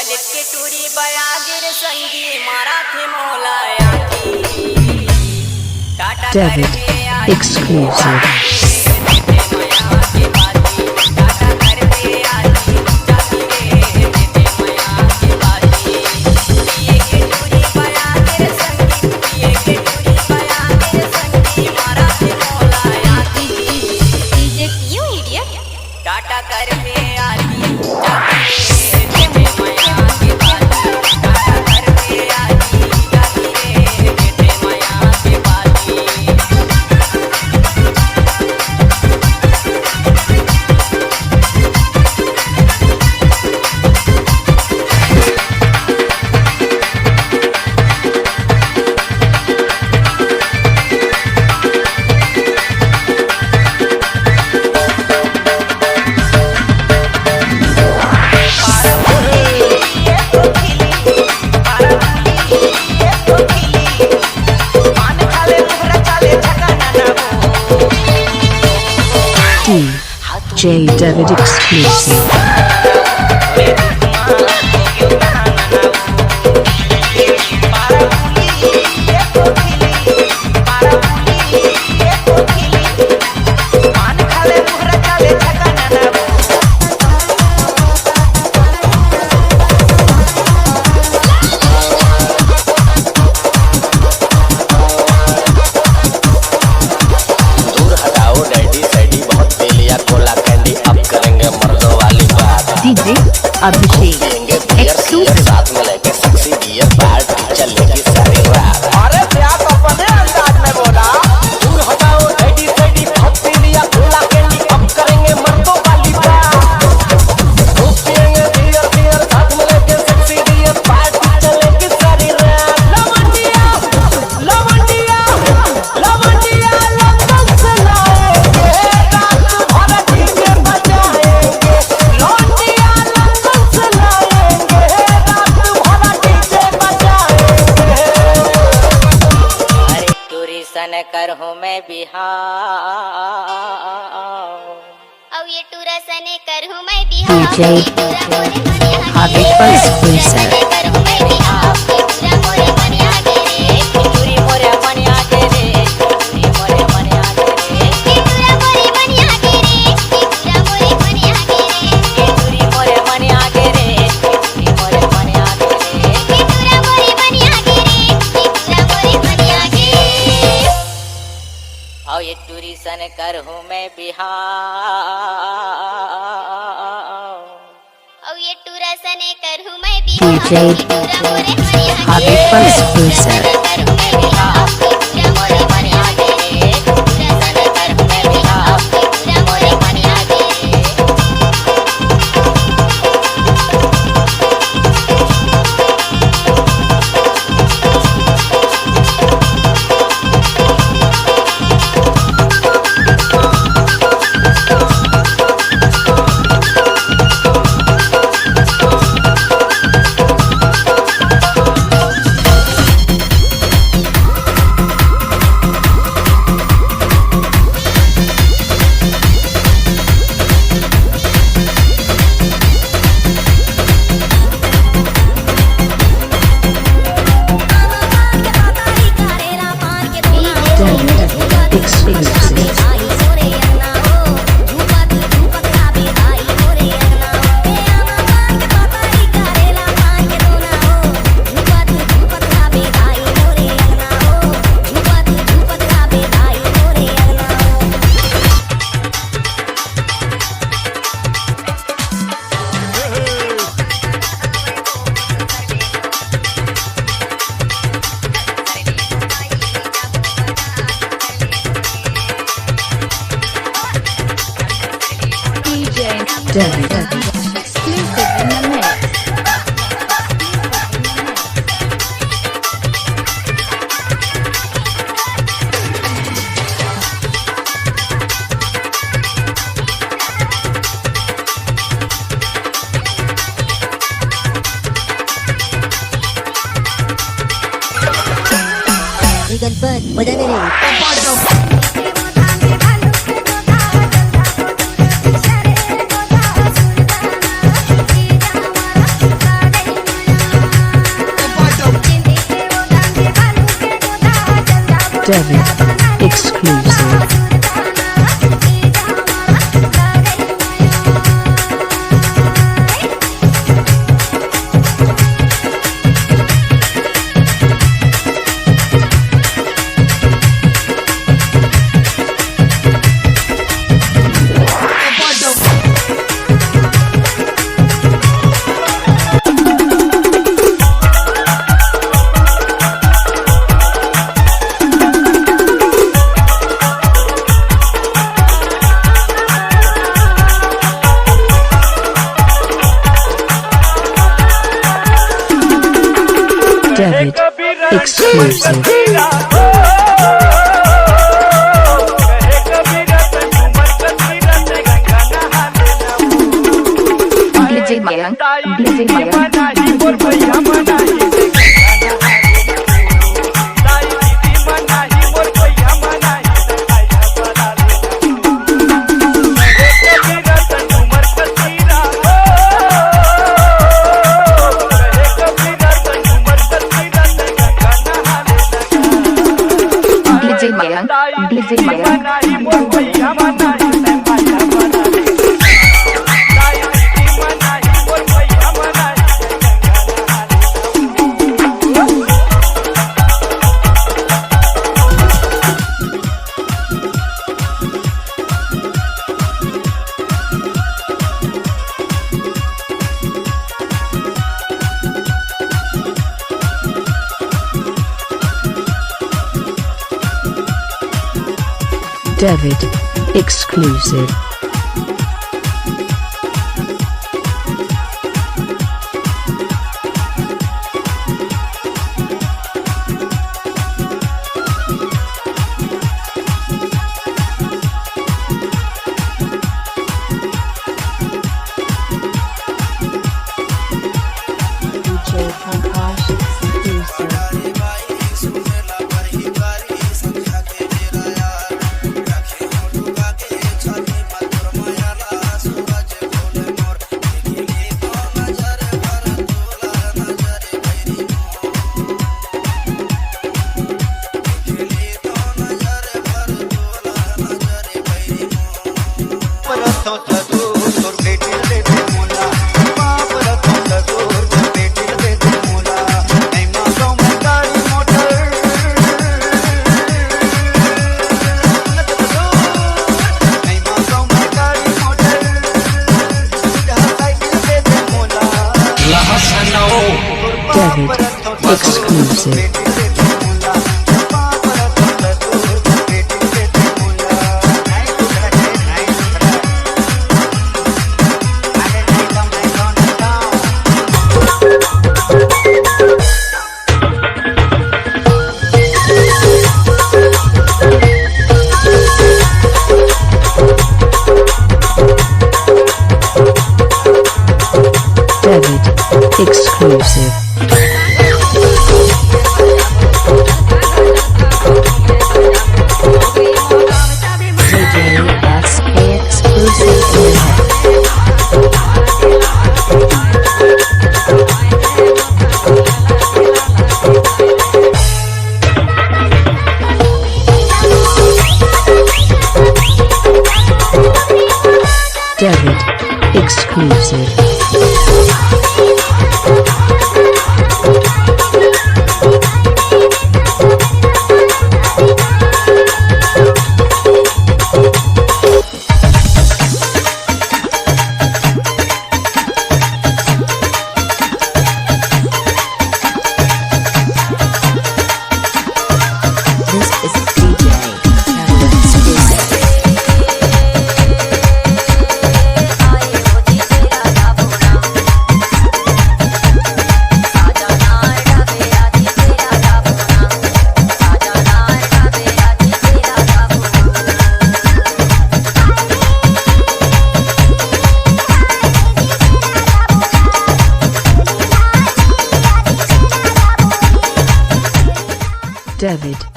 क्वालिट के टूरी बयागिर संगी Marathi मोलाया Devid exclusive. DJ Devid exclusive. DJ Abhishek exclusive. साथ में लेके सेक्सी गियर पार्टी चलेगी सारी रात। अरे क्या तो अपने अंदाज में बोला। दूर हटाओ रेडी रेडी भक्ति लिया खुला कैंडी अब करेंगे मर्दों वाली बात। खूब पिएंगे बियर बियर साथ में लेके सेक्सी गियर पार्टी चलेगी सारी रात। लवंडिया लवंडिया लवंडिया लंदन से लाएंगे रात भर डीजे बजाएंगे। लौंडिया लंदन से लाएंगे रात भर डीजे बजाएंगे। अरे टूरी सन कर हूँ मैं बिहार अब ये टूरा सने कर हूँ मैं बिहार DJ Habib exclusive. और ये टूरी सन कर हूँ मैं बिहार अब ये टूरा सने कर हूँ मैं Bihar DJ Habib exclusive. Devid exclusive in the mix. But whatever it is. Devid. Exclusive. Devid. Exclusive. DJ Mayang. DJ Mayang. DJ Mayang. DJ Mayang. Devid. Exclusive. DJ Prakash Exclusive. Devid. Exclusive. Devid. Exclusive. DJ SK Exclusive. Devid. Exclusive.